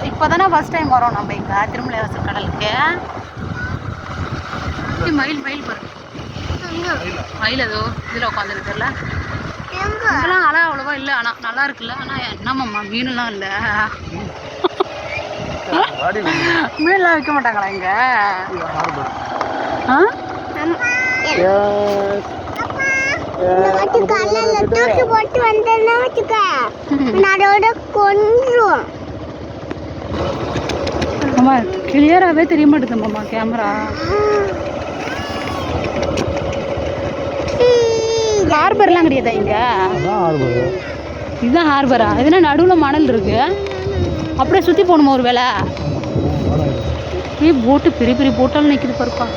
இப்போ தானே first time வரோம் நம்ம இங்கே திருமலை வாசல் கடலுக்கு. மயில் மயில் பாருங்க, மயில் ஏதோ இதில் உட்காந்துருக்குல்ல. இதெல்லாம் அலை அவ்வளோவா இல்லை, ஆனால் நல்லா இருக்குல்ல. ஆனால் என்னம்மா மீனுலாம் இல்லை, மீன்லாம் விற்க மாட்டாங்களா இங்கே? ஆமா கிளியராகவே தெரிய மாட்டேங்குதும்மா கேமரா. ஹார்பர்லாம் கிடையாதா இங்கே? இதுதான் ஹார்பரா? இதுனா நடுவில் மணல் இருக்கு, அப்படியே சுற்றி போகணுமா ஒரு வேலை? போட்டு பெரிய பெரிய போட்டாலும் நிற்கிது பாருப்பா.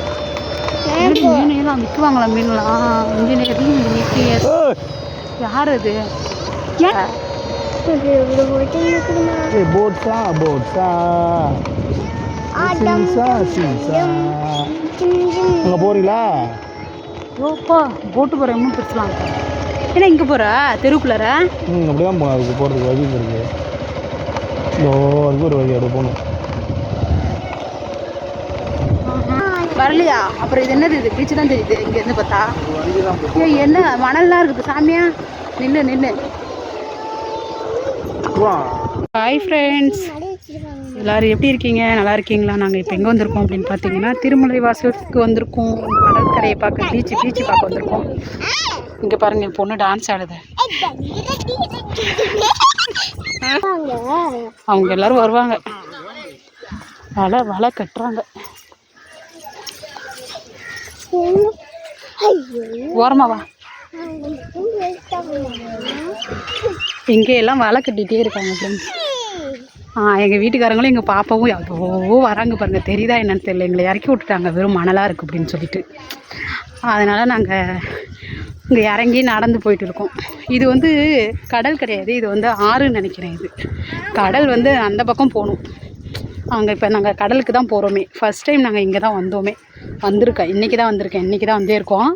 மீனெல்லாம் விற்குவாங்களா? மீன்லாம் இன்ஜினியரிங் யார் அது? போறீங்களா? ஓப்பா போட்டு போகிற இன்னும் பிடிச்சலாம். ஏன்னா இங்கே போகிற தெருவுக்குள்ளார அப்படிதான் போகணும். அதுக்கு போகிறதுக்கு வழி இருக்கு. அதுக்கு ஒரு வழி அப்படி போகணும். வரலையா? அப்புறம் இது என்னது? இது பீச்சு தான் தெரியுது இங்கேருந்து பார்த்தா. என்ன மணல்லாம் இருக்குது சாமியா? நின்று நின்று. ஹாய் ஃப்ரெண்ட்ஸ், எல்லோரும் எப்படி இருக்கீங்க? நல்லா இருக்கீங்களா? நாங்கள் இப்போ எங்கே வந்திருக்கோம் அப்படின்னு பார்த்தீங்கன்னா திருமலை வாசலுக்கு வந்திருக்கோம். கடற்கரையை பார்க்க, பீச்சு பார்க்க வந்திருக்கோம். இங்கே பாருங்க, என் பொண்ணு டான்ஸ் ஆடுது. அவங்க எல்லோரும் வருவாங்க, வலை கட்டுறாங்க. ஓரமாவா இங்கேயெல்லாம் வலை கட்டிகிட்டே இருக்காங்க ஃப்ரெண்ட்ஸ். எங்கள் வீட்டுக்காரங்களும் எங்கள் பாப்பாவும் எவ்வளோ வராங்க பாருங்கள். தெரியுதா என்னன்னு தெரியல, எங்களை இறக்கி விட்டுட்டாங்க. வெறும் மணலாக இருக்குது அப்படின்னு சொல்லிட்டு. அதனால் நாங்கள் இங்கே இறங்கி நடந்து போயிட்டு இருக்கோம். இது வந்து கடல் கிடையாது, இது வந்து ஆறுன்னு நினைக்கிறேன். இது கடல் வந்து அந்த பக்கம் போகணும். அங்கே இப்போ நாங்கள் கடலுக்கு தான் போகிறோமே. ஃபஸ்ட் டைம் நாங்கள் இங்கே தான் வந்திருக்கேன். இன்றைக்கி தான் வந்திருக்கேன். இன்றைக்கி தான் வந்தே இருக்கோம்.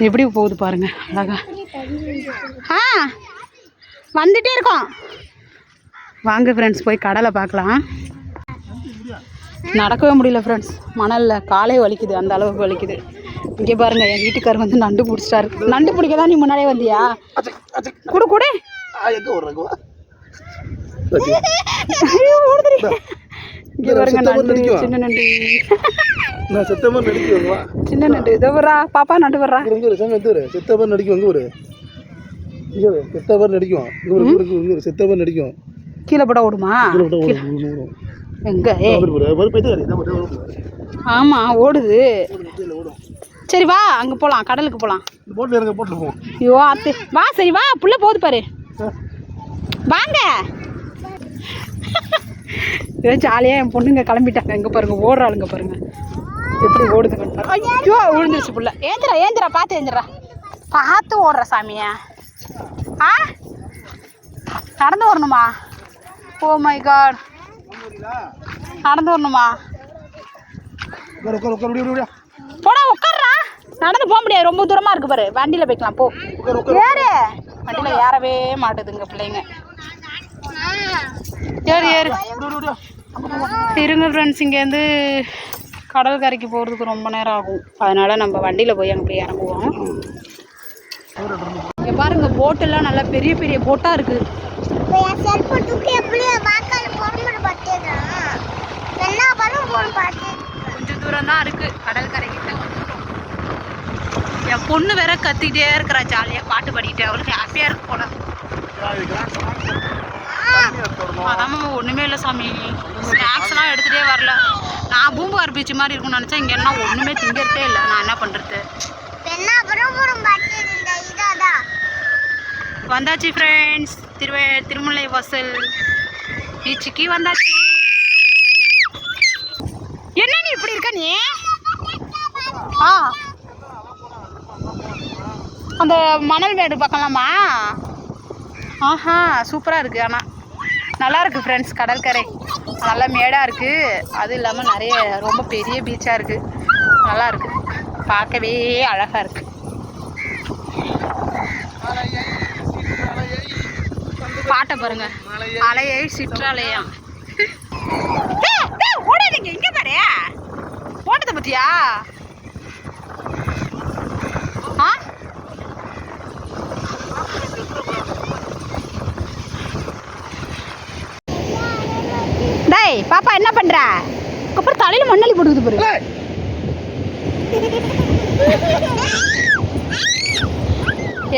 எப்படி போகுது பாருங்கள் அழகா. வந்துகிட்டே இருக்கோம். வாங்க ஃப்ரெண்ட்ஸ், போய் கடலை பார்க்கலாம். நடக்கவே முடியல ஃப்ரெண்ட்ஸ், மணலில் காலே வலிக்குது, அந்த அளவுக்கு வலிக்குது. இங்கே பாருங்கள், என் வீட்டுக்காரர் வந்து நண்டு பிடிச்சிட்டாரு. நண்டு பிடிக்க தான் நீ முன்னாடியே வந்தியா? கூட கூட இங்கே பாருங்க, நண்டு, சின்ன நண்டு. சின்ன நண்டு இதோ வரா பாப்பா. நண்டு வர்றா. கீழே போட ஓடுமா? எங்க? ஆமா ஓடுது. சரி வா, அங்கே போகலாம், கடலுக்கு போகலாம். ஐயோ அத்தை வா. சரி வா, புள்ள போகுது பாரு, வாங்க. ஏதோ ஜாலியாக என் பொண்ணுங்க கிளம்பிட்டாங்க. எங்கே பாருங்க, ஓடுறாளுங்க பாருங்க, எப்படி ஓடுதுங்க. ஐயோ விழுந்துருச்சு புள்ள. ஏந்திரா பார்த்து ஏந்திரா, பார்த்து ஓடுற சாமியா. நடந்து வரணுமா? ஓ மை காட், நடந்து வரணுமா? போடா உட்கார்றா. நடந்து போக முடியாது, ரொம்ப தூரமாக இருக்குது பாரு. வண்டியில் போய்க்கலாம், போ. ஏறு. வண்டியில் ஏறவே மாட்டுதுங்க பிள்ளைங்க. ஏறு. இருங்க ஃப்ரெண்ட்ஸ், இங்கேருந்து கடல் கரைக்கு போகிறதுக்கு ரொம்ப நேரம் ஆகும். அதனால் நம்ம வண்டியில் போய் அங்கே போய் இறங்குவோம். இங்கே பாருங்கள், போட்டெல்லாம் நல்லா பெரிய பெரிய போட்டாக இருக்குது. கொஞ்சம் தூரம் தான் இருக்குது கடல் கரைக்கிட்ட. என் பொண்ணு வேற கத்திக்கிட்டே இருக்கிறா ஜாலியாக, பாட்டு பாடிக்கிட்டே. அவளுக்கு ஹாப்பியாக இருக்கு போல. அதான் ஒன்றுமே இல்லை சாமி, ஸ்நாக்ஸ்லாம் எடுத்துகிட்டே வரல. நான் பூம்புகார் பீச்சு மாதிரி இருக்கும்னு நினச்சேன். இங்கே என்ன ஒன்றுமே திங்கிறதே இல்லை. நான் என்ன பண்ணுறது? வந்தாச்சு ஃப்ரெண்ட்ஸ், திருமலை வாசல் பீச்சுக்கு வந்தாச்சு. என்ன நீ இப்படி இருக்க நீ? அந்த மணல் மேடு பார்க்கலாமா? ஆஹா சூப்பராக இருக்குது. ஆனால் நல்லா இருக்குது ஃப்ரெண்ட்ஸ், கடற்கரை நல்லா மேடாக இருக்குது. அது இல்லாமல் நிறைய ரொம்ப பெரிய பீச்சாக இருக்குது. நல்லா இருக்குது, பார்க்கவே அழகாக இருக்குது. பாட்டை பாருங்க. அலையை சிற்றாலயம். ஓடாதீங்க, இங்க பாரு ஓட்டத்தை பத்தியா. டேய் பாப்பா என்ன பண்ற? அப்புறம் தலையில மண்ணலி போட்டுக்குது பாரு.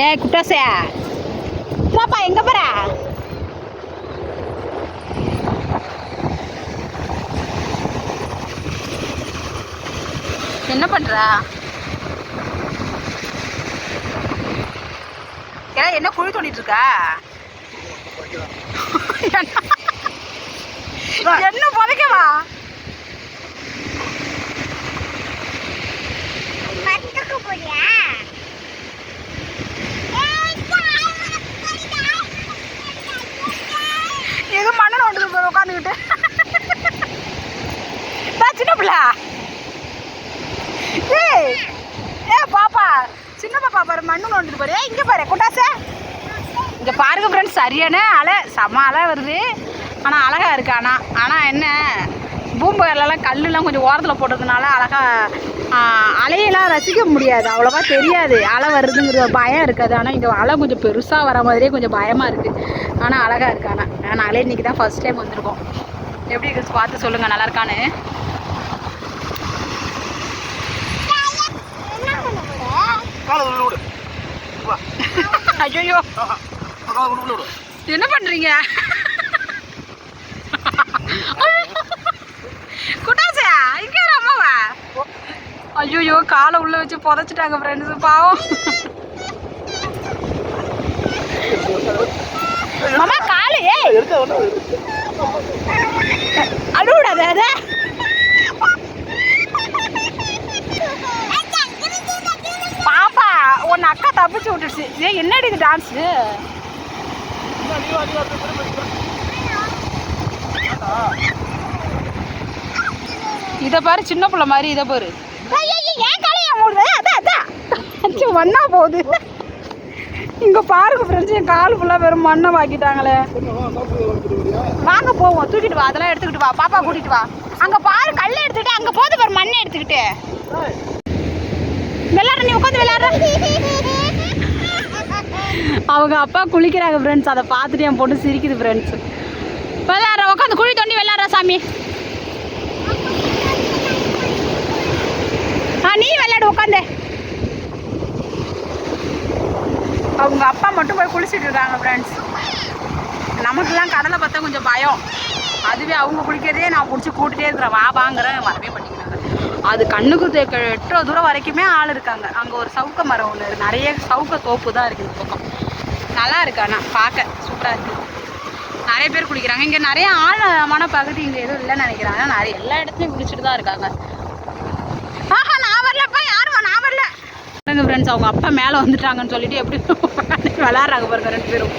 ஏய் குட்டாசே, பாப்பா எங்க போற? என்ன பண்ற? என்ன குழி தோண்டிட்டு இருக்க? என்ன புதைக்கவா? எது மண்ணு ஓட்டுது உட்காந்துக்கிட்டு. சின்ன பிள்ளை. ஏ பாப்பா, சின்ன பாப்பா பாரு மண்ணு நோண்டுது பாரு. இங்க பாரு குட்டாசே, இங்க பாருங்க ஃப்ரெண்ட்ஸ், சரியான அலை, செம்ம அலை வருது. ஆனால் அழகா இருக்கு. ஆனால் என்ன பூம்புகார்லலாம் கல்லுலாம் கொஞ்சம் ஓரத்தில் போட்டதுனால அழகா அலையெல்லாம் ரசிக்க முடியாது, அவ்வளோவா தெரியாது. அலை வருதுங்கிற பயம் இருக்காது. ஆனால் இங்கே அலை கொஞ்சம் பெருசாக வர மாதிரியே கொஞ்சம் பயமாக இருக்குது. ஆனால் அழகா இருக்கு. ஆனால் நாங்களே இன்றைக்கி தான் ஃபர்ஸ்ட் டைம் வந்திருக்கோம். எப்படி இருக்கு பார்த்து சொல்லுங்கள், நல்லா இருக்கான்னு. ஐயோ என்ன பண்றீங்க? குட்டாசே இங்க அம்மாவா? ஐயோ காலை உள்ள வச்சு புதைச்சிட்டாங்க ஃப்ரெண்ட்ஸ், பாவம். மாமா காலு அழுவிடாத. அத பாப்பா உன் அக்கா தப்பிச்சு விட்டுருச்சு. ஏன் என்னடி இது டான்ஸு? இதை பாரு, சின்ன பிள்ளை மாதிரி. இதை பாரு, ஏன் கலையா போடுது? அதான் மண்ணா போகுது. இங்க பாருங்க ஃப்ரெண்ட்ஸ், என் கால் ஃபுல்லாக வெறும் மண்ணை வாக்கிட்டாங்களே. வாங்க போவோம், தூக்கிட்டு வா, அதெல்லாம் எடுத்துக்கிட்டு வா. பாப்பா கூட்டிட்டு வா. அங்க பாரு கல்லை எடுத்துக்கிட்டு, அங்க போது பாரு மண்ணை எடுத்துக்கிட்டு. விளையாடுற, நீ உட்காந்து விளையாடுற. அவங்க அப்பா குளிக்கிறாங்க ஃப்ரெண்ட்ஸ், அதை பார்த்துட்டு என் பொண்ணு சிரிக்குது ஃப்ரெண்ட்ஸ். விளையாடுற, உட்காந்து குழி தோண்டி விளையாடுற சாமி. நீ விளையாடு உட்காந்து. அவங்க அப்பா மட்டும் போய் குளிச்சுட்டு இருக்காங்க ஃப்ரெண்ட்ஸ். நமக்குலாம் கடலை பார்த்தா கொஞ்சம் பயம். அதுவே அவங்க குளிக்கிறதே நான் பிடிச்சி கூட்டிகிட்டே இருக்கிறேன், வா வாங்குறேன், வரவே பண்ணிக்கிறாங்க. அது கண்ணுக்கு எட்டுற தூரம் வரைக்குமே ஆள் இருக்காங்க. அங்கே ஒரு சவுக்க மரம் ஒன்று இருக்குது, நிறைய சவுக்க தோப்பு தான் இருக்குது இந்த பக்கம். நல்லா இருக்கு, ஆனால் பார்க்க சூப்பராக இருக்குது. நிறைய பேர் குளிக்கிறாங்க. இங்கே நிறைய ஆழமான பகுதி இங்கே எதுவும் இல்லைன்னு நினைக்கிறாங்க. நிறைய எல்லா இடத்துலையும் குளிச்சுட்டு தான் இருக்காங்க. ஆஹா நான் வரலப்பா, யாரும் நான் வரல. ஃப்ரெண்ட்ஸ் அவங்க அப்பா மேலே வந்துட்டாங்கன்னு சொல்லிட்டு எப்படி விளையாடுறாங்க பாருங்க ரெண்டு பேரும்.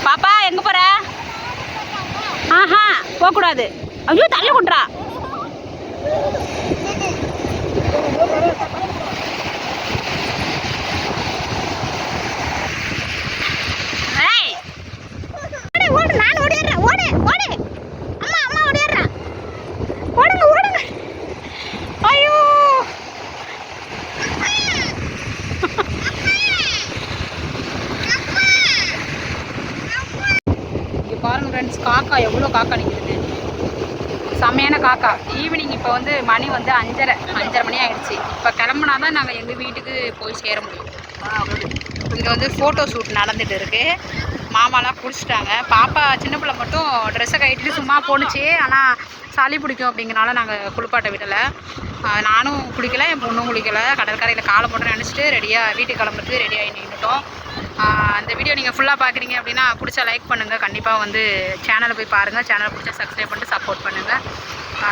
பாப்பா எங்கே போகிற? ஆஹா போகக்கூடாது. ஐயோ தள்ள கொண்டுறா. நான் ஓடிடுறேன், ஓடு ஓடு. அம்மா அம்மா ஓடிடுறேன், ஓடுங்க ஓடுங்க. ஐயோ இங்கே பாருங்க ஃப்ரெண்ட்ஸ், காக்கா எவ்வளோ காக்கா நிற்கிறது, செம்மையான காக்கா. ஈவினிங் இப்போ வந்து மணி வந்து 5:30 மணி ஆகிடுச்சு. இப்போ கிளம்புனா தான் நாங்கள் எங்கள் வீட்டுக்கு போய் சேர முடியும். இங்கே வந்து ஃபோட்டோ ஷூட் நடந்துகிட்டு இருக்குது. மாமாலாம் குளிச்சுட்டாங்க. பாப்பா சின்ன பிள்ளை மட்டும் ட்ரெஸ்ஸை கட்டிட்டு சும்மா போணுச்சு. ஆனால் சளி பிடிக்கும் அப்படிங்கிறனால நாங்கள் குளிப்பாட்ட விடலை. நானும் குளிக்கலை, என் பொண்ணும் குளிக்கலை. கடற்கரையில் காலை போட்டு நினச்சிட்டு ரெடியாக வீட்டுக்கு கிளம்புறது ரெடியாகி நின்றுட்டோம். அந்த வீடியோ நீங்கள் ஃபுல்லாக பார்க்குறீங்க அப்படின்னா பிடிச்சா லைக் பண்ணுங்கள். கண்டிப்பாக வந்து சேனலை போய் பாருங்கள். சேனலை பிடிச்சா சப்ஸ்கிரைப் பண்ணிட்டு சப்போர்ட் பண்ணுங்கள்.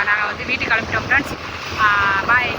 நாங்கள் வந்து வீட்டுக்கு கிளம்பிட்டோம் ஃப்ரெண்ட்ஸ். பாய்.